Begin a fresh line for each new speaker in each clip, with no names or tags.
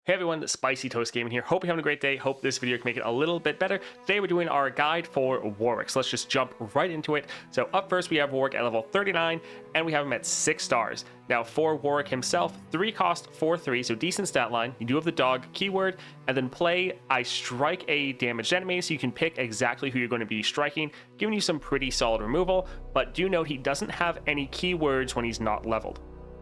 Hey everyone, Spicy Toast Gaming here. Hope you're having a great day. Hope this video can make it a little bit better. Today we're doing our guide for Warwick, so let's just jump right into it. So up first we have Warwick at level 39, and we have him at 6 stars. Now for Warwick himself, 3 cost, 4/3, so decent stat line. You do have the dog keyword, and then play I strike a damaged enemy, so you can pick exactly who you're going to be striking, giving you some pretty solid removal, but do note he doesn't have any keywords when he's not leveled.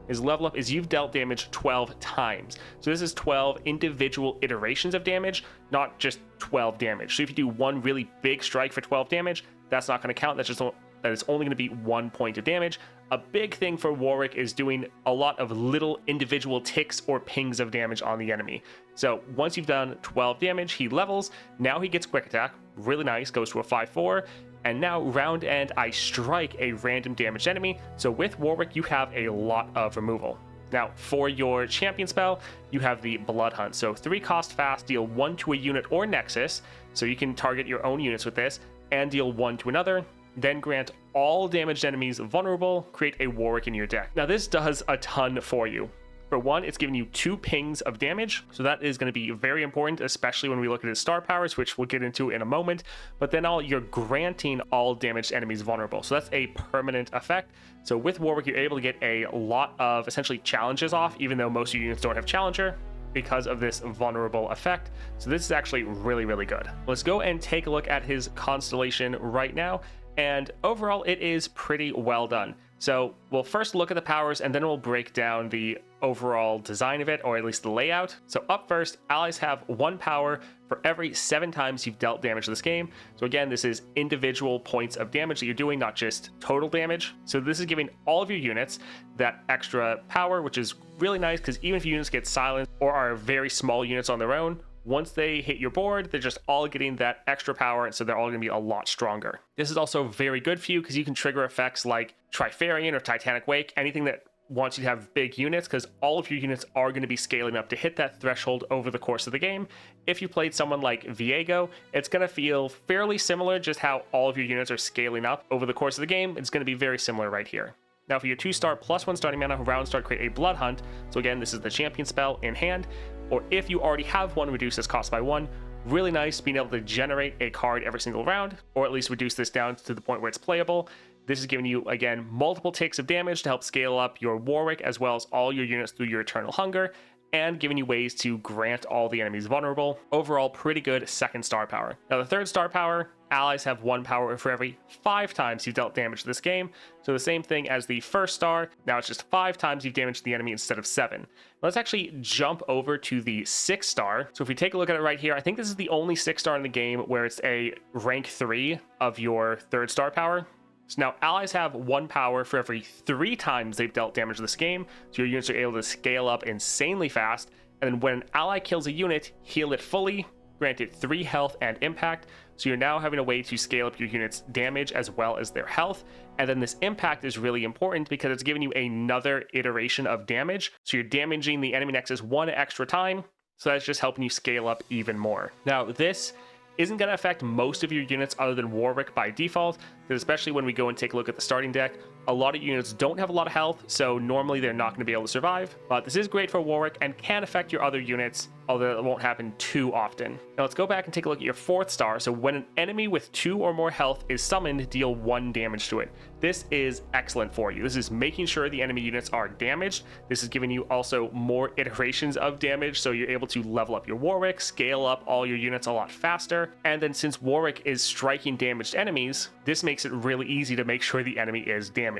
His level up is you've dealt damage 12 times. So this is 12 individual iterations of damage, not just 12 damage. So if you do one really big strike for 12 damage, that's not going to count. That is only going to be 1 point of damage. A big thing for Warwick is doing a lot of little individual ticks or pings of damage on the enemy. So once you've done 12 damage, he levels. Now he gets quick attack. Really nice. Goes to a 5/4. And now round end, I strike a random damaged enemy. So with Warwick, you have a lot of removal. Now for your champion spell, you have the Blood Hunt. So 3 cost fast, deal 1 to a unit or Nexus. So you can target your own units with this and deal 1 to another. Then grant all damaged enemies vulnerable, create a Warwick in your deck. Now this does a ton for you. For one, it's giving you 2 pings of damage, so that is going to be very important, especially when we look at his star powers, which we'll get into in a moment. But then you're granting all damaged enemies vulnerable, so that's a permanent effect. So with Warwick, you're able to get a lot of essentially challenges off, even though most of your units don't have challenger, because of this vulnerable effect. So this is actually really, really good. Let's go and take a look at his Constellation right now, and overall, it is pretty well done. So we'll first look at the powers, and then we'll break down the overall design of it, or at least the layout. So up first, allies have 1 power for every 7 times you've dealt damage this game. So again, this is individual points of damage that you're doing, not just total damage. So this is giving all of your units that extra power, which is really nice, because even if your units get silenced or are very small units on their own, once they hit your board, they're just all getting that extra power, and so they're all going to be a lot stronger. This is also very good for you because you can trigger effects like Trifarian or Titanic Wake, anything that wants you to have big units, because all of your units are going to be scaling up to hit that threshold over the course of the game. If you played someone like Viego, it's going to feel fairly similar, just how all of your units are scaling up over the course of the game. It's going to be very similar right here. Now for your 2-star +1 starting mana, round start, create a Blood Hunt. So again, this is the champion spell in hand, or if you already have one, reduce this cost by 1. Really nice being able to generate a card every single round, or at least reduce this down to the point where it's playable. This is giving you, again, multiple ticks of damage to help scale up your Warwick, as well as all your units through your Eternal Hunger, and giving you ways to grant all the enemies vulnerable. Overall, pretty good 2nd star power. Now the 3rd star power, allies have 1 power for every 5 times you've dealt damage this game. So the same thing as the 1st star, now it's just 5 times you've damaged the enemy instead of 7. Let's actually jump over to the 6th star. So if we take a look at it right here, I think this is the only 6th star in the game where it's a rank 3 of your 3rd star power. So now allies have 1 power for every 3 times they've dealt damage this game, so your units are able to scale up insanely fast. And then when an ally kills a unit, heal it fully, grant it 3 health and impact. So you're now having a way to scale up your units' damage as well as their health. And then this impact is really important because it's giving you another iteration of damage. So you're damaging the enemy nexus 1 extra time. So that's just helping you scale up even more. Now this isn't going to affect most of your units other than Warwick by default, because especially when we go and take a look at the starting deck, a lot of units don't have a lot of health, so normally they're not going to be able to survive. But this is great for Warwick and can affect your other units, although it won't happen too often. Now let's go back and take a look at your 4th star. So when an enemy with 2 or more health is summoned, deal 1 damage to it. This is excellent for you. This is making sure the enemy units are damaged. This is giving you also more iterations of damage, so you're able to level up your Warwick, scale up all your units a lot faster. And then since Warwick is striking damaged enemies, this makes it really easy to make sure the enemy is damaged.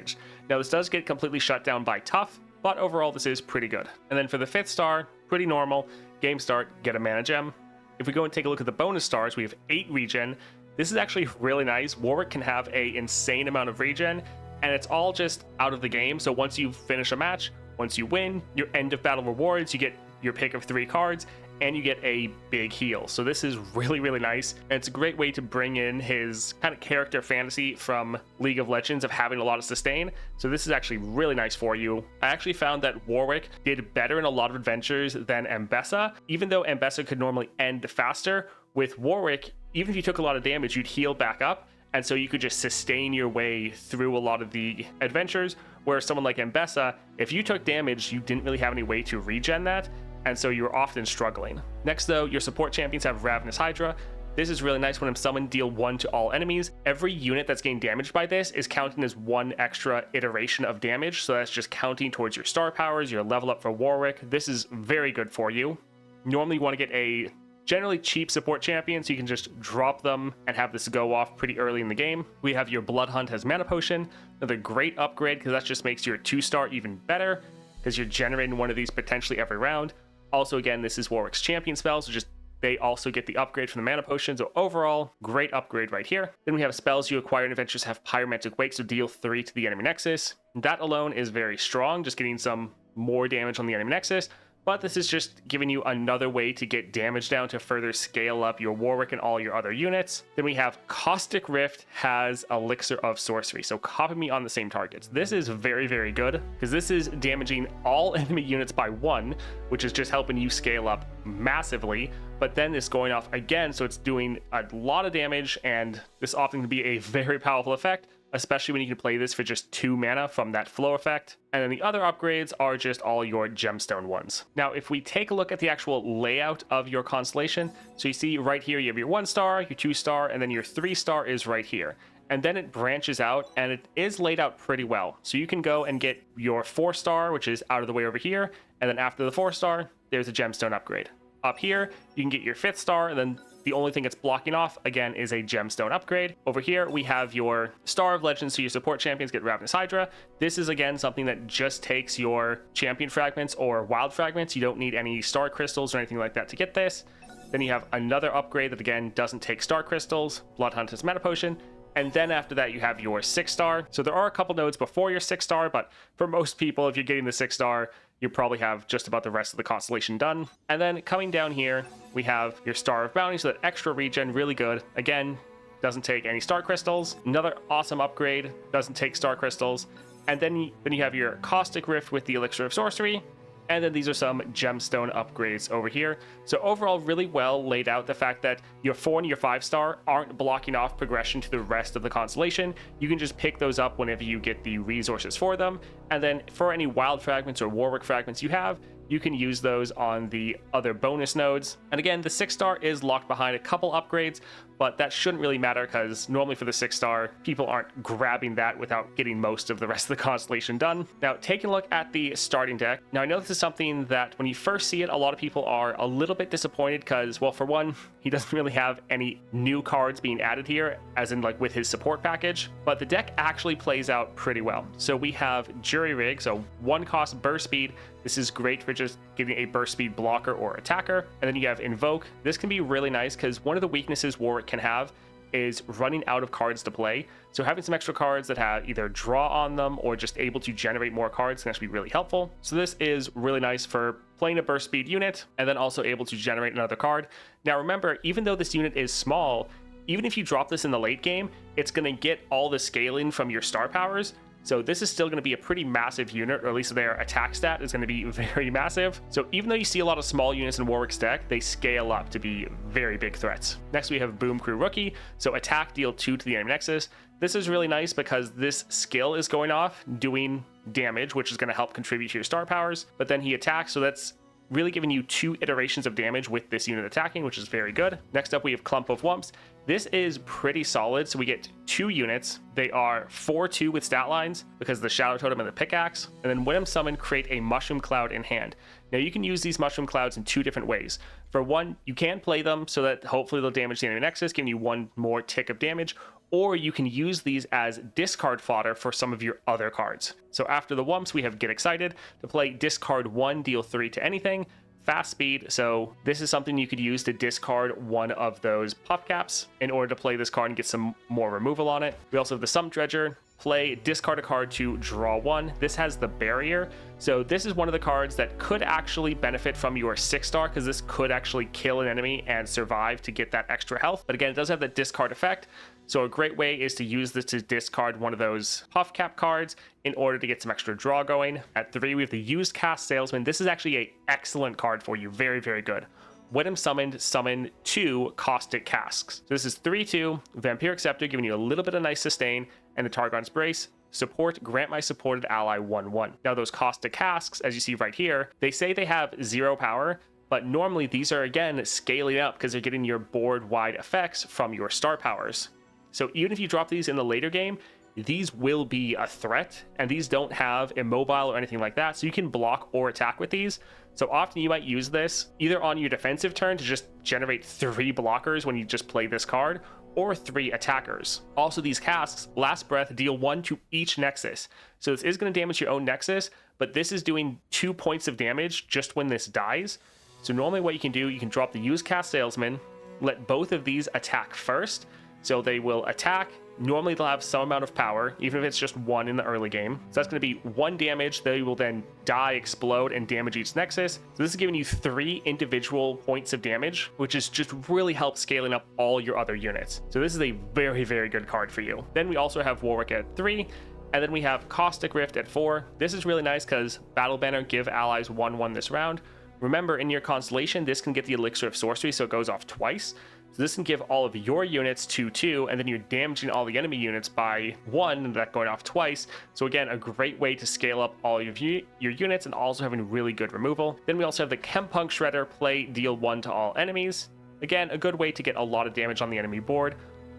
Now this does get completely shut down by tough, but overall this is pretty good. And then for the 5th star, pretty normal. Game start, get a mana gem. If we go and take a look at the bonus stars, we have 8 regen. This is actually really nice. Warwick can have an insane amount of regen, and it's all just out of the game. So once you finish a match, once you win, your end of battle rewards, you get your pick of 3 cards, and you get a big heal. So this is really, really nice. And it's a great way to bring in his kind of character fantasy from League of Legends of having a lot of sustain. So this is actually really nice for you. I actually found that Warwick did better in a lot of adventures than Mbessa. Even though Mbessa could normally end faster, with Warwick, even if you took a lot of damage, you'd heal back up. And so you could just sustain your way through a lot of the adventures, where someone like Mbessa, if you took damage, you didn't really have any way to regen that. and so you're often struggling. Next though, your support champions have Ravenous Hydra. This is really nice. When I'm summoned, deal 1 to all enemies. Every unit that's getting damaged by this is counting as 1 extra iteration of damage, so that's just counting towards your star powers, your level up for Warwick. This is very good for you. Normally you want to get a generally cheap support champion, so you can just drop them and have this go off pretty early in the game. We have your Blood Hunt as Mana Potion, another great upgrade because that just makes your 2-star even better because you're generating one of these potentially every round. Also, again, this is Warwick's champion spell, so just they also get the upgrade from the Mana Potion, so overall, great upgrade right here. Then we have spells you acquire in adventures have Pyromantic Wake, so deal 3 to the enemy nexus. That alone is very strong, just getting some more damage on the enemy nexus. But this is just giving you another way to get damage down to further scale up your Warwick and all your other units. Then we have Caustic Rift has Elixir of Sorcery, so copy me on the same targets. This is very, very good because this is damaging all enemy units by 1, which is just helping you scale up massively. But then it's going off again, so it's doing a lot of damage, and this often can be a very powerful effect, especially when you can play this for just 2 mana from that flow effect. And then the other upgrades are just all your gemstone ones. Now, if we take a look at the actual layout of your constellation, so you see right here, you have your 1-star, your 2-star, and then your 3-star is right here. And then it branches out, and it is laid out pretty well. So you can go and get your 4-star, which is out of the way over here, and then after the 4-star, there's a gemstone upgrade. Up here, you can get your 5th star, and then the only thing it's blocking off, again, is a gemstone upgrade. Over here, we have your Star of Legends, so your support champions get Ravenous Hydra. This is, again, something that just takes your champion fragments or wild fragments. You don't need any star crystals or anything like that to get this. Then you have another upgrade that, again, doesn't take star crystals, Blood Hunt is Mana Potion. And then after that, you have your 6-star. So there are a couple nodes before your 6-star, but for most people, if you're getting the 6-star, you probably have just about the rest of the constellation done. And then coming down here, we have your Star of Bounty, so that extra regen, really good. Again, doesn't take any star crystals. Another awesome upgrade, doesn't take star crystals. And then you have your Caustic Rift with the Elixir of Sorcery. And then these are some gemstone upgrades over here. So overall, really well laid out. The fact that your 4 and your 5-star aren't blocking off progression to the rest of the constellation. You can just pick those up whenever you get the resources for them. And then for any wild fragments or Warwick fragments you have, you can use those on the other bonus nodes. And again, the 6-star is locked behind a couple upgrades, but that shouldn't really matter because normally for the 6-star, people aren't grabbing that without getting most of the rest of the constellation done. Now, taking a look at the starting deck. Now, I know this is something that when you first see it, a lot of people are a little bit disappointed because, well, for one, he doesn't really have any new cards being added here, as in like with his support package, but the deck actually plays out pretty well. So we have Jury Rig, so 1-cost burst speed. This is great for just giving a burst speed blocker or attacker. And then you have Invoke. This can be really nice because one of the weaknesses Warwick can have is running out of cards to play. So having some extra cards that have either draw on them or just able to generate more cards can actually be really helpful. So this is really nice for playing a burst speed unit and then also able to generate another card. Now remember, even though this unit is small, even if you drop this in the late game, it's going to get all the scaling from your star powers. So this is still going to be a pretty massive unit, or at least their attack stat is going to be very massive. So even though you see a lot of small units in Warwick's deck, they scale up to be very big threats. Next, we have Boom Crew Rookie. So attack, deal 2 to the enemy nexus. This is really nice because this skill is going off, doing damage, which is going to help contribute to your star powers. But then he attacks, so that's really giving you 2 iterations of damage with this unit attacking, which is very good. Next up, we have Clump of Wumps. This is pretty solid, so we get 2 units. They are 4/2 with stat lines because of the Shadow Totem and the Pickaxe. And then when I'm summoned, create a Mushroom Cloud in hand. Now you can use these Mushroom Clouds in 2 different ways. For one, you can play them so that hopefully they'll damage the enemy nexus, giving you 1 more tick of damage, or you can use these as discard fodder for some of your other cards. So after the Wumps, we have Get Excited. To play discard 1, deal 3 to anything. Fast speed, so this is something you could use to discard one of those puff caps in order to play this card and get some more removal on it. We also have the Sump Dredger. Play, discard a card to draw 1. This has the barrier, so this is one of the cards that could actually benefit from your 6-star because this could actually kill an enemy and survive to get that extra health. But again, it does have that discard effect, so a great way is to use this to discard one of those puff cap cards in order to get some extra draw going. At 3, we have the Used Cast Salesman. This is actually an excellent card for you, very, very good. When I'm summoned, summon 2 Caustic Casks. So this is 3/2, Vampiric Scepter, giving you a little bit of nice sustain, and the Targon's Brace. support, grant my supported ally 1/1. Now those caustic casks, as you see right here, they say they have 0 power, but normally these are again scaling up because they're getting your board-wide effects from your star powers. So even if you drop these in the later game, these will be a threat, and these don't have immobile or anything like that, so you can block or attack with these. So often you might use this either on your defensive turn to just generate 3 blockers when you just play this card, or 3 attackers. Also, these casks, last breath, deal 1 to each nexus. So this is going to damage your own nexus, but this is doing 2 points of damage just when this dies. So normally what you can do, you can drop the use cast salesman, let both of these attack first. So they will attack. Normally they'll have some amount of power, even if it's just 1 in the early game. So that's going to be 1 damage. They will then die, explode, and damage each nexus. So this is giving you 3 individual points of damage, which is just really helps scaling up all your other units. So this is a very, very good card for you. Then we also have Warwick at 3. And then we have Caustic Rift at 4. This is really nice because Battle Banner give allies 1/1 this round. Remember, in your Constellation, this can get the Elixir of Sorcery, so it goes off twice. So this can give all of your units 2/2, and then you're damaging all the enemy units by 1, and that going off twice. So again, a great way to scale up all of your units and also having really good removal. Then we also have the Chempunk Shredder, play, deal 1 to all enemies. Again, a good way to get a lot of damage on the enemy board.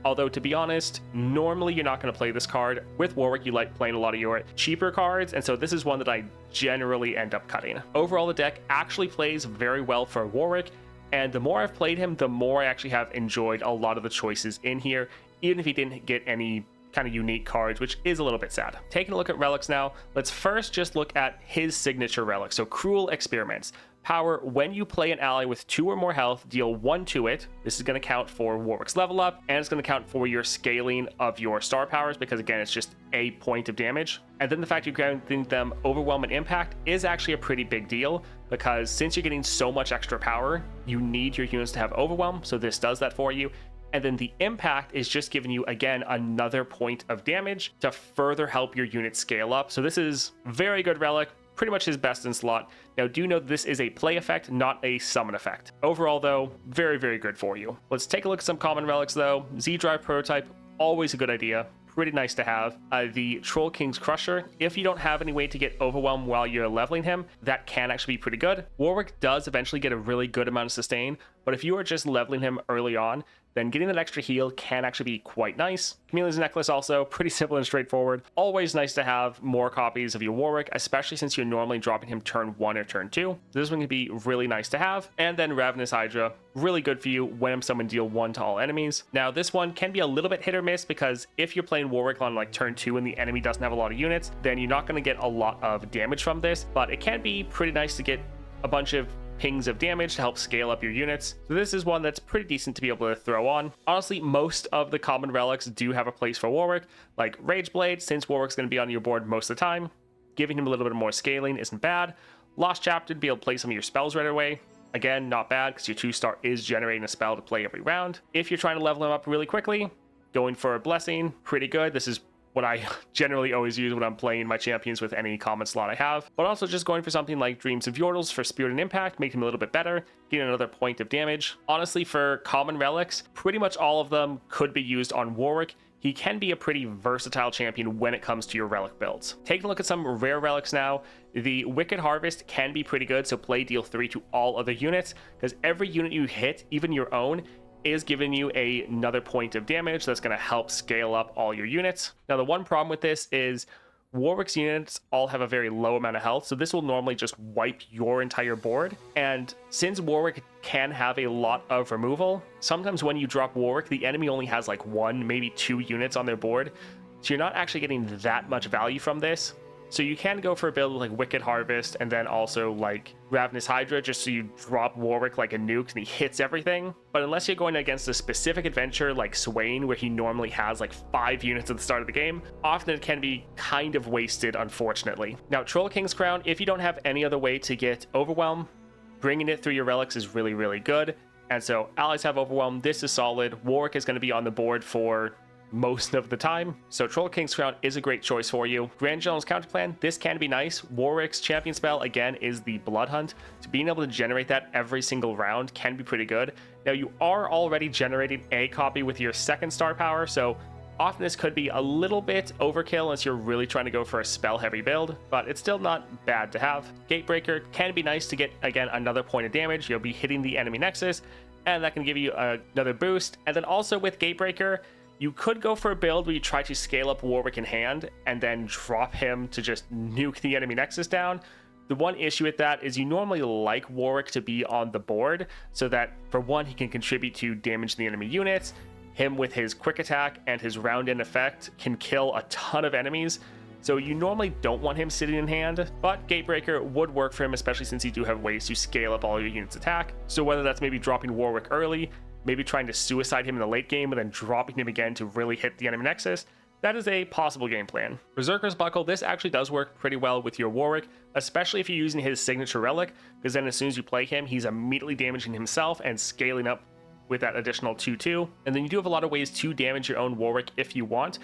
Although, to be honest, normally you're not going to play this card. With Warwick, you like playing a lot of your cheaper cards, and so this is one that I generally end up cutting. Overall, the deck actually plays very well for Warwick, and the more I've played him, the more I actually have enjoyed a lot of the choices in here, even if he didn't get any kind of unique cards, which is a little bit sad. Taking a look at relics now, let's first just look at his signature relic. So Cruel Experiments. Power, when you play an ally with 2 or more health, deal 1 to it. This is going to count for Warwick's level up, and it's going to count for your scaling of your star powers, because again, it's just a point of damage. And then the fact you're granting them Overwhelm and Impact is actually a pretty big deal, because since you're getting so much extra power, you need your units to have Overwhelm, so this does that for you. And then the Impact is just giving you, again, another point of damage to further help your unit scale up. So this is very good relic, pretty much his best in slot. Now, do note this is a play effect, not a summon effect. Overall, though, very, very good for you. Let's take a look at some common relics, though. Z-Drive Prototype, always a good idea. Pretty nice to have. The Troll King's Crusher, if you don't have any way to get Overwhelm while you're leveling him, that can actually be pretty good. Warwick does eventually get a really good amount of sustain, but if you are just leveling him early on, then getting that extra heal can actually be quite nice. Chameleon's Necklace also, pretty simple and straightforward. Always nice to have more copies of your Warwick, especially since you're normally dropping him turn 1 or turn 2. This one can be really nice to have. And then Ravenous Hydra, really good for you when someone deal 1 to all enemies. Now this one can be a little bit hit or miss, because if you're playing Warwick on like turn 2 and the enemy doesn't have a lot of units, then you're not going to get a lot of damage from this, but it can be pretty nice to get a bunch of pings of damage to help scale up your units. So this is one that's pretty decent to be able to throw on. Honestly, most of the common relics do have a place for Warwick, like Rageblade, since Warwick's going to be on your board most of the time. Giving him a little bit more scaling isn't bad. Lost Chapter to be able to play some of your spells right away. Again, not bad, because your 2-star is generating a spell to play every round. If you're trying to level him up really quickly, going for a Blessing, pretty good. This is what I generally always use when I'm playing my champions with any common slot I have. But also just going for something like Dreams of Yordles for Spirit and Impact, make him a little bit better, getting another point of damage. Honestly, for common relics, pretty much all of them could be used on Warwick. He can be a pretty versatile champion when it comes to your relic builds. Taking a look at some rare relics now, the Wicked Harvest can be pretty good, so play deal 3 to all other units, because every unit you hit, even your own, is giving you another point of damage that's going to help scale up all your units. Now, the one problem with this is Warwick's units all have a very low amount of health, so this will normally just wipe your entire board. And since Warwick can have a lot of removal, sometimes when you drop Warwick, the enemy only has like 1, maybe 2 units on their board, so you're not actually getting that much value from this. So you can go for a build like Wicked Harvest and then also like Ravenous Hydra, just so you drop Warwick like a nuke and he hits everything. But unless you're going against a specific adventure like Swain, where he normally has like 5 units at the start of the game, often it can be kind of wasted, unfortunately. Now, Troll King's Crown, if you don't have any other way to get Overwhelm, bringing it through your relics is really, really good. And so allies have Overwhelm. This is solid. Warwick is going to be on the board for most of the time, so Troll King's Crown is a great choice for you. Grand General's Counterplan, this can be nice. Warwick's champion spell, again, is the Blood Hunt, so being able to generate that every single round can be pretty good. Now, you are already generating a copy with your 2nd star power, so Often this could be a little bit overkill unless you're really trying to go for a spell heavy build, but it's still not bad to have. Gatebreaker can be nice to get, again, another point of damage. You'll be hitting the enemy nexus, and that can give you another boost. And then also with Gatebreaker, you could go for a build where you try to scale up Warwick in hand and then drop him to just nuke the enemy nexus down. The one issue with that is you normally like Warwick to be on the board so that, for one, he can contribute to damage the enemy units. Him with his quick attack and his round in effect can kill a ton of enemies. So you normally don't want him sitting in hand, but Gatebreaker would work for him, especially since you do have ways to scale up all your units' attack. So whether that's maybe dropping Warwick early, maybe trying to suicide him in the late game, and then dropping him again to really hit the enemy nexus, that is a possible game plan. Berserker's Buckle, this actually does work pretty well with your Warwick, especially if you're using his signature relic, because then as soon as you play him, he's immediately damaging himself and scaling up with that additional 2/2. And then you do have a lot of ways to damage your own Warwick if you want.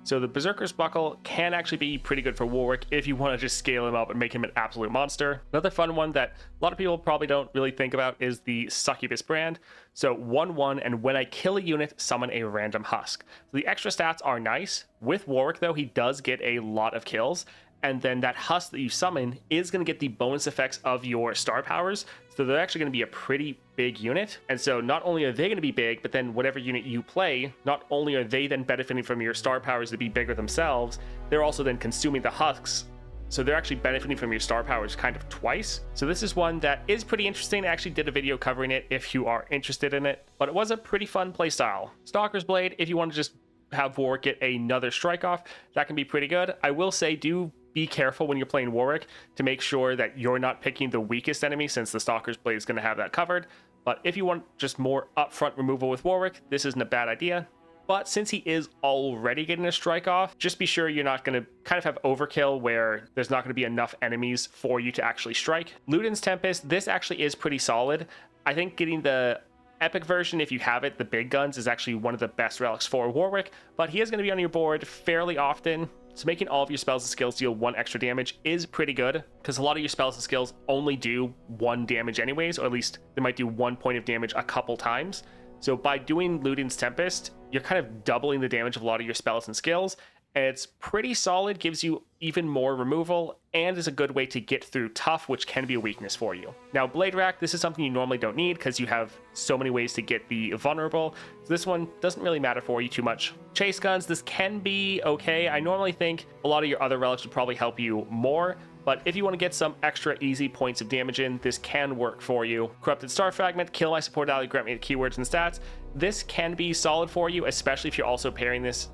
So the Berserker's Buckle can actually be pretty good for Warwick if you want to just scale him up and make him an absolute monster. Another fun one that a lot of people probably don't really think about is the Succubus brand. So 1/1, and when I kill a unit, summon a random husk. So the extra stats are nice. With Warwick though, he does get a lot of kills. And then that husk that you summon is going to get the bonus effects of your star powers. So they're actually going to be a pretty big unit. And so not only are they going to be big, but then whatever unit you play, not only are they then benefiting from your star powers to be bigger themselves, they're also then consuming the husks. So they're actually benefiting from your star powers kind of twice. So this is one that is pretty interesting. I actually did a video covering it if you are interested in it, but it was a pretty fun playstyle. Stalker's Blade, if you want to just have Warwick get another strike off, that can be pretty good. I will say, do be careful when you're playing Warwick to make sure that you're not picking the weakest enemy, since the Stalker's Blade is going to have that covered. But if you want just more upfront removal with Warwick, this isn't a bad idea. But since he is already getting a strike off, just be sure you're not going to kind of have overkill where there's not going to be enough enemies for you to actually strike. Luden's Tempest, this actually is pretty solid. I think getting the epic version, if you have it, the big guns, is actually one of the best relics for Warwick, but he is going to be on your board fairly often. So making all of your spells and skills deal 1 extra damage is pretty good, because a lot of your spells and skills only do 1 damage anyways, or at least they might do 1 point of damage a couple times. So by doing Luden's Tempest, you're kind of doubling the damage of a lot of your spells and skills, and it's pretty solid, gives you even more removal, and is a good way to get through tough, which can be a weakness for you. Now, Blade Rack, this is something you normally don't need because you have so many ways to get the vulnerable. So this one doesn't really matter for you too much. Chase Guns, this can be okay. I normally think a lot of your other relics would probably help you more, but if you want to get some extra easy points of damage in, this can work for you. Corrupted Star Fragment, kill my support ally, grant me keywords and stats. This can be solid for you, especially if you're also pairing this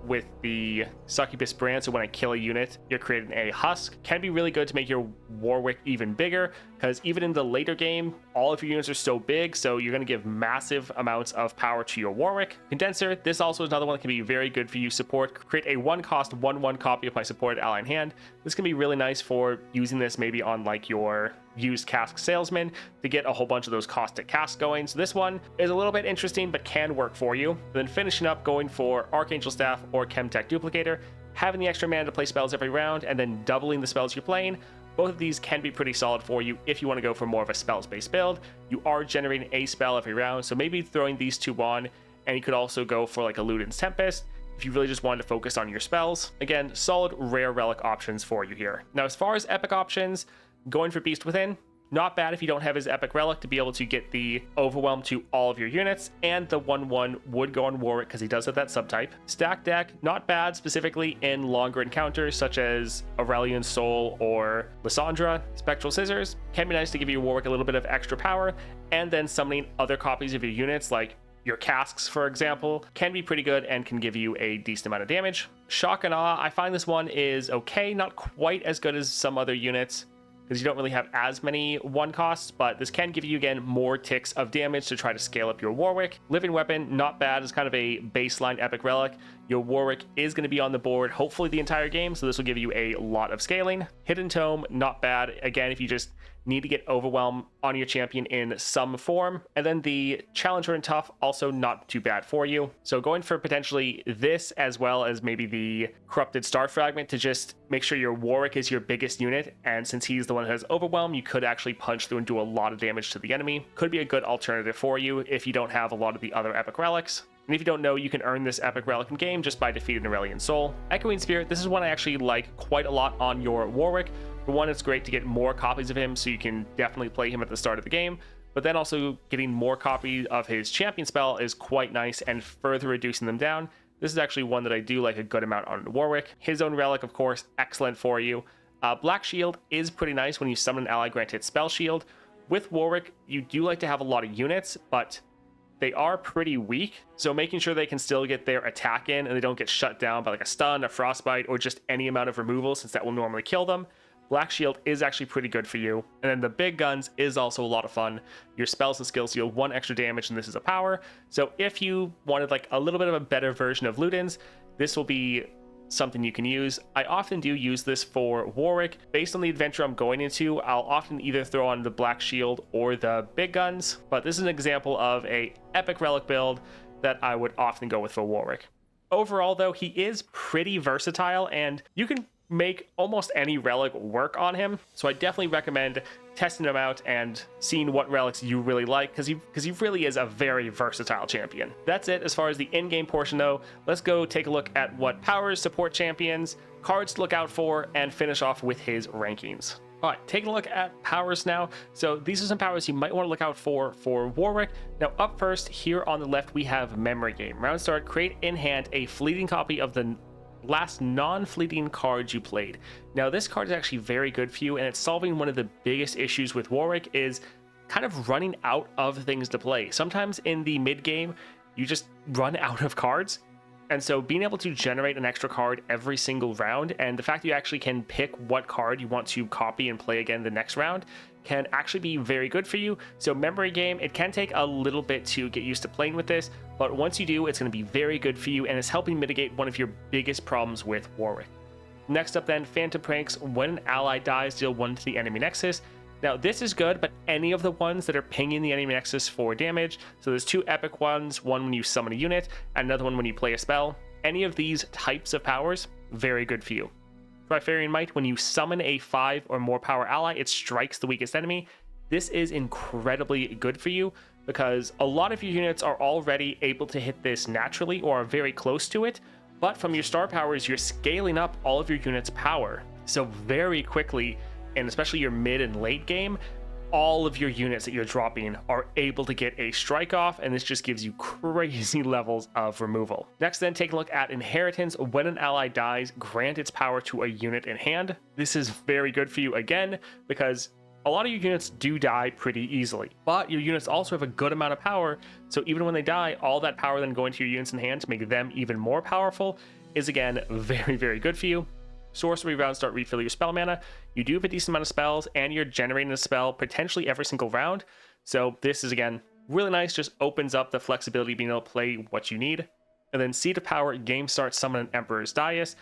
with the Succubus brand. So when I kill a unit, you're creating a husk. Can be really good to make your Warwick even bigger, because even in the later game, all of your units are so big, so you're going to give massive amounts of power to your Warwick. Condenser, this also is another one that can be very good for you support. Create a 1-cost 1/1 copy of my supported ally in hand. This can be really nice for using this maybe on like your used cask salesman to get a whole bunch of those caustic casks going. So this one is a little bit interesting, but can work for you. And then finishing up, going for Archangel Staff or Chemtech Duplicator, having the extra mana to play spells every round, and then doubling the spells you're playing. Both of these can be pretty solid for you if you want to go for more of a spells-based build. You are generating a spell every round, so maybe throwing these two on, and you could also go for like a Luden's Tempest if you really just wanted to focus on your spells. Again, solid rare relic options for you here. Now, as far as epic options, going for Beast Within, not bad if you don't have his epic relic to be able to get the overwhelm to all of your units, and the 1/1 would go on Warwick because he does have that subtype. Stack deck, not bad specifically in longer encounters such as Aurelian Soul or Lysandra. Spectral Scissors can be nice to give your Warwick a little bit of extra power, and then summoning other copies of your units like your casks, for example, can be pretty good and can give you a decent amount of damage. Shock and Awe, I find this one is okay, not quite as good as some other units, because you don't really have as many 1 costs, but this can give you, again, more ticks of damage to try to scale up your Warwick. Living Weapon, not bad, as kind of a baseline epic relic. Your Warwick is going to be on the board hopefully the entire game, so this will give you a lot of scaling. Hidden Tome, not bad, again, if you just need to get overwhelm on your champion in some form. And then the Challenger and Tough, also not too bad for you. So going for potentially this, as well as maybe the Corrupted Star Fragment, to just make sure your Warwick is your biggest unit, and since he's the one who has overwhelm, you could actually punch through and do a lot of damage to the enemy. Could be a good alternative for you if you don't have a lot of the other epic relics. And if you don't know, you can earn this epic relic in game just by defeating Aurelian Soul. Echoing Spirit, this is one I actually like quite a lot on your Warwick. For one, it's great to get more copies of him, so you can definitely play him at the start of the game. But then also getting more copies of his champion spell is quite nice, and further reducing them down. This is actually one that I do like a good amount on Warwick. His own relic, of course, excellent for you. Black Shield is pretty nice when you summon an ally granted spell shield. With Warwick, you do like to have a lot of units, but they are pretty weak, so making sure they can still get their attack in and they don't get shut down by like a stun, a frostbite, or just any amount of removal, since that will normally kill them. Black Shield is actually pretty good for you. And then the big guns is also a lot of fun. Your spells and skills deal 1 extra damage, and this is a power. So if you wanted like a little bit of a better version of Ludens, this will be something you can use. I often do use this for Warwick. Based on the adventure I'm going into, I'll often either throw on the Black Shield or the big guns, but this is an example of a epic relic build that I would often go with for Warwick. Overall though, he is pretty versatile, and you can make almost any relic work on him, so I definitely recommend testing him out and seeing what relics you really like, because he really is a very versatile champion. That's it as far as the in-game portion though. Let's go take a look at what powers support champions, cards to look out for, and finish off with his rankings. All right, taking a look at powers now. So these are some powers you might want to look out for Warwick. Now up first, here on the left, we have Memory Game. Round start, create in hand a fleeting copy of the last non-fleeting card you played. Now this card is actually very good for you, and it's solving one of the biggest issues with Warwick is kind of running out of things to play. Sometimes in the mid game you just run out of cards, and so being able to generate an extra card every single round, and the fact that you actually can pick what card you want to copy and play again the next round, can actually be very good for you. So Memory Game, it can take a little bit to get used to playing with this, but once you do, it's going to be very good for you, and it's helping mitigate one of your biggest problems with Warwick. Next up then, Phantom Pranks. When an ally dies, deal 1 to the enemy nexus. Now this is good, but any of the ones that are pinging the enemy nexus for damage, so there's 2 epic ones, one when you summon a unit, and another one when you play a spell. Any of these types of powers, very good for you. Trifarian Might, when you summon a 5 or more power ally, it strikes the weakest enemy. This is incredibly good for you because a lot of your units are already able to hit this naturally or are very close to it, but from your star powers, you're scaling up all of your units' power. So very quickly, and especially your mid and late game, all of your units that you're dropping are able to get a strike off, and this just gives you crazy levels of removal. Next then, take a look at Inheritance. When an ally dies, grant its power to a unit in hand. This is very good for you again, because a lot of your units do die pretty easily, but your units also have a good amount of power, so even when they die, all that power then going to your units in hand to make them even more powerful is again very, very good for you. Sorcery round start, refill your spell mana. You do have a decent amount of spells, and you're generating a spell potentially every single round. So this is again really nice, just opens up the flexibility of being able to play what you need. And then Seed of Power, game start, summon an Emperor's Dais.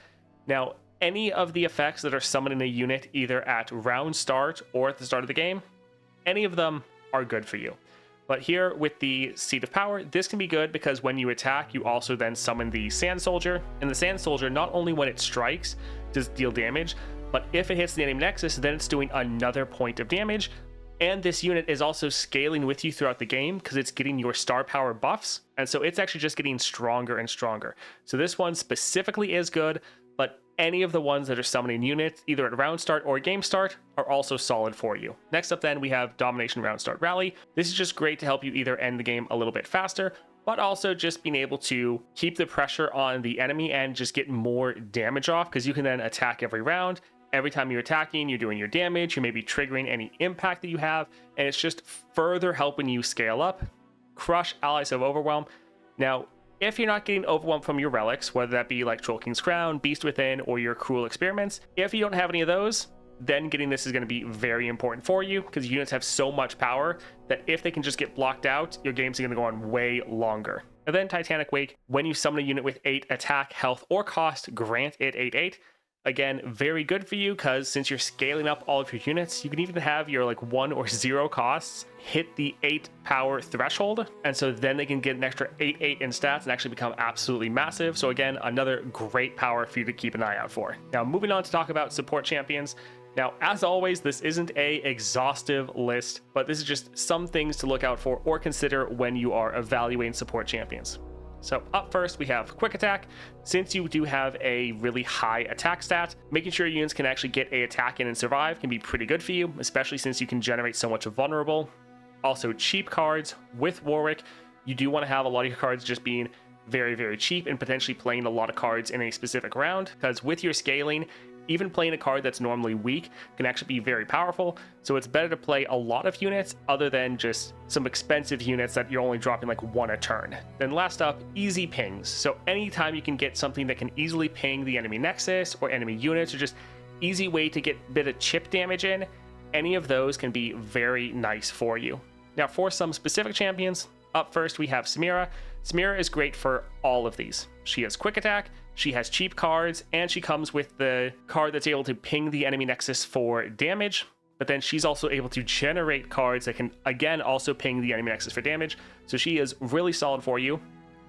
Now any of the effects that are summoning a unit either at round start or at the start of the game, any of them are good for you. But here with the Seed of Power, this can be good because when you attack, you also then summon the Sand Soldier. And the Sand Soldier, not only when it strikes does deal damage, but if it hits the enemy nexus, then it's doing another point of damage. And this unit is also scaling with you throughout the game because it's getting your star power buffs. And so it's actually just getting stronger and stronger. So this one specifically is good, but any of the ones that are summoning units, either at round start or game start, are also solid for you. Next up then, we have Domination Round Start Rally. This is just great to help you either end the game a little bit faster, but also just being able to keep the pressure on the enemy and just get more damage off, because you can then attack every round. Every time you're attacking, you're doing your damage, you may be triggering any impact that you have, and it's just further helping you scale up. Crush Allies of Overwhelm. Now, if you're not getting overwhelmed from your relics, whether that be like Troll King's Crown, Beast Within, or your Cruel Experiments, if you don't have any of those, then getting this is going to be very important for you, because units have so much power that if they can just get blocked out, your games are going to go on way longer. And then Titanic Wake, when you summon a unit with 8 attack, health, or cost, grant it 8/8. Again, very good for you, because since you're scaling up all of your units, you can even have your like 1 or 0 costs hit the 8 power threshold, and so then they can get an extra 8/8 in stats and actually become absolutely massive. So again, another great power for you to keep an eye out for. Now moving on to talk about support champions. Now, as always, this isn't a exhaustive list, but this is just some things to look out for or consider when you are evaluating support champions. So up first, we have quick attack. Since you do have a really high attack stat, making sure your units can actually get a attack in and survive can be pretty good for you, especially since you can generate so much vulnerable. Also, cheap cards with Warwick. You do want to have a lot of your cards just being very, very cheap and potentially playing a lot of cards in a specific round, because with your scaling, even playing a card that's normally weak can actually be very powerful. So it's better to play a lot of units other than just some expensive units that you're only dropping like one a turn. Then last up, easy pings. So anytime you can get something that can easily ping the enemy nexus or enemy units, or just easy way to get a bit of chip damage in, any of those can be very nice for you. Now for some specific champions, up first we have Samira. Samira is great for all of these. She has quick attack, she has cheap cards, and she comes with the card that's able to ping the enemy nexus for damage, but then she's also able to generate cards that can again also ping the enemy nexus for damage. So she is really solid for you.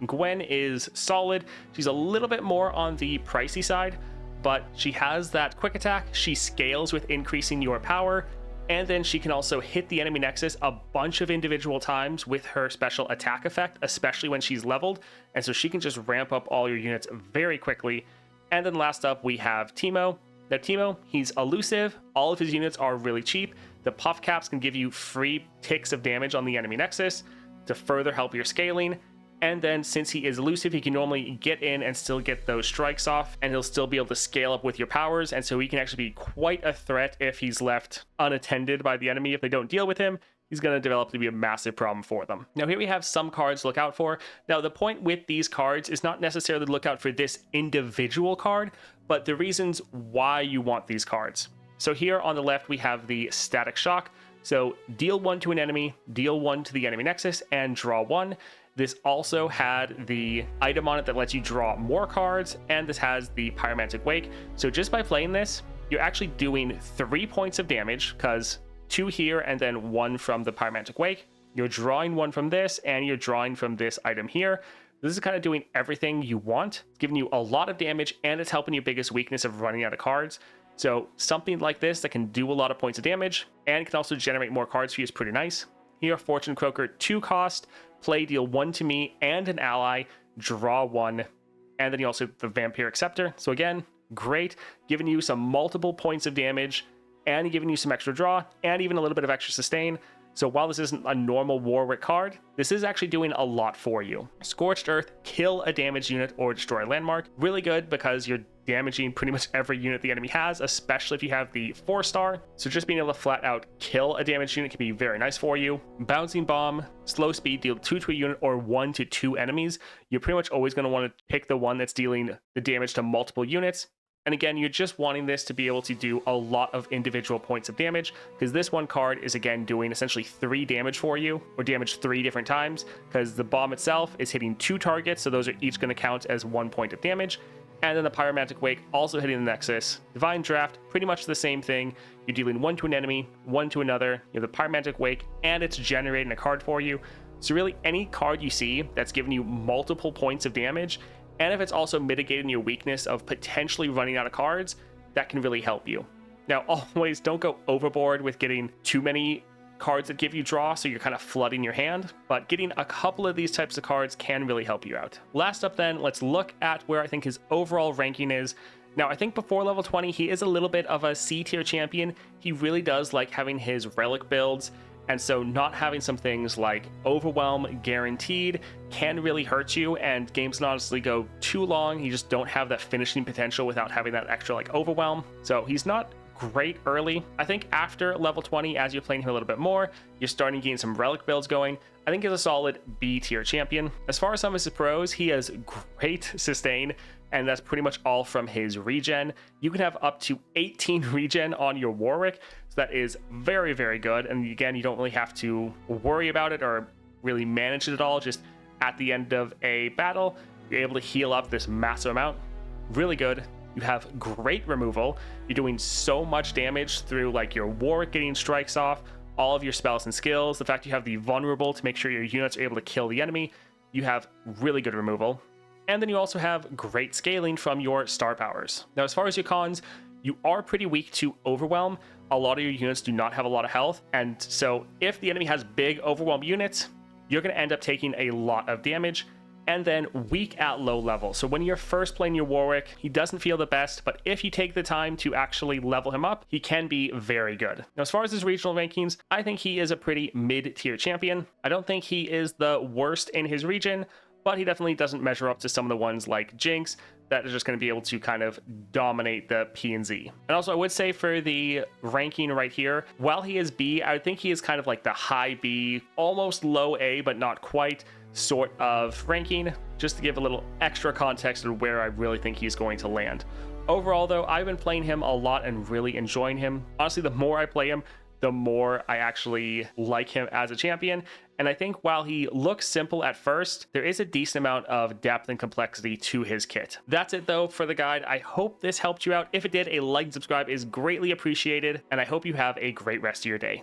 Gwen is solid. She's a little bit more on the pricey side, but she has that quick attack. She scales with increasing your power, and then she can also hit the enemy nexus a bunch of individual times with her special attack effect, especially when she's leveled. And so she can just ramp up all your units very quickly. And then last up, we have Teemo. Now Teemo, he's elusive. All of his units are really cheap. The puff caps can give you free ticks of damage on the enemy nexus to further help your scaling. And then since he is elusive, he can normally get in and still get those strikes off, and he'll still be able to scale up with your powers. And so he can actually be quite a threat if he's left unattended by the enemy. If they don't deal with him, he's going to develop to be a massive problem for them. Now here we have some cards to look out for. Now the point with these cards is not necessarily to look out for this individual card, but the reasons why you want these cards. So here on the left, we have the Static Shock. So deal 1 to an enemy, deal 1 to the enemy nexus, and draw 1. This also had the item on it that lets you draw more cards, and this has the Pyromantic Wake. So just by playing this, you're actually doing 3 points of damage, because 2 here and then 1 from the Pyromantic Wake. You're drawing 1 from this, and you're drawing from this item here. This is kind of doing everything you want. It's giving you a lot of damage, and it's helping your biggest weakness of running out of cards. So something like this that can do a lot of points of damage and can also generate more cards for you is pretty nice. Here, Fortune Croaker, 2 cost, play, deal 1 to me and an ally, draw 1, and then you also have the Vampiric Scepter. So again, great, giving you some multiple points of damage and giving you some extra draw and even a little bit of extra sustain. So while this isn't a normal Warwick card, this is actually doing a lot for you. Scorched Earth, kill a damaged unit or destroy a landmark. Really good because you're damaging pretty much every unit the enemy has, especially if you have the 4-star. So just being able to flat out kill a damaged unit can be very nice for you. Bouncing Bomb, slow speed, deal 2 to a unit or 1 to 2 enemies. You're pretty much always going to want to pick the one that's dealing the damage to multiple units. And again, you're just wanting this to be able to do a lot of individual points of damage, because this one card is again doing essentially 3 damage for you, or damage 3 different times, because the bomb itself is hitting 2 targets, so those are each going to count as 1 point of damage. And then the Pyromantic Wake also hitting the Nexus. Divine Draft, pretty much the same thing. You're dealing 1 to an enemy, 1 to another. You have the Pyromantic Wake, and it's generating a card for you. So really, any card you see that's giving you multiple points of damage, and if it's also mitigating your weakness of potentially running out of cards, that can really help you. Now, always don't go overboard with getting too many cards that give you draw, so you're kind of flooding your hand, but getting a couple of these types of cards can really help you out. Last up then, let's look at where I think his overall ranking is. Now, I think before level 20, he is a little bit of a C tier champion. He really does like having his relic builds, and so not having some things like Overwhelm guaranteed can really hurt you, and games can honestly go too long. You just don't have that finishing potential without having that extra like Overwhelm. So he's not great early. I think after level 20, as you're playing him a little bit more, you're starting to gain some relic builds going. I think he's a solid B tier champion. As far as some of his pros, he has great sustain, and that's pretty much all from his regen. You can have up to 18 regen on your Warwick, so that is very, very good. And again, you don't really have to worry about it or really manage it at all. Just at the end of a battle, you're able to heal up this massive amount. Really good. You have great removal. You're doing so much damage through like your Warwick getting strikes off, all of your spells and skills, the fact you have the vulnerable to make sure your units are able to kill the enemy. You have really good removal. And then you also have great scaling from your star powers. Now, as far as your cons, you are pretty weak to Overwhelm. A lot of your units do not have a lot of health. And so if the enemy has big Overwhelm units, you're going to end up taking a lot of damage. and then weak at low level. So when you're first playing your Warwick, he doesn't feel the best, but if you take the time to actually level him up, he can be very good. Now, as far as his regional rankings, I think he is a pretty mid-tier champion. I don't think he is the worst in his region, but he definitely doesn't measure up to some of the ones like Jinx that is just going to be able to kind of dominate the P and Z. And also I would say for the ranking right here, while he is B, I think he is kind of like the high B, almost low A, but not quite sort of ranking, just to give a little extra context of where I really think he's going to land. Overall though, I've been playing him a lot and really enjoying him. Honestly, the more I play him, the more I actually like him as a champion. And I think while he looks simple at first, there is a decent amount of depth and complexity to his kit. That's it though for the guide. I hope this helped you out. If it did, a like and subscribe is greatly appreciated, and I hope you have a great rest of your day.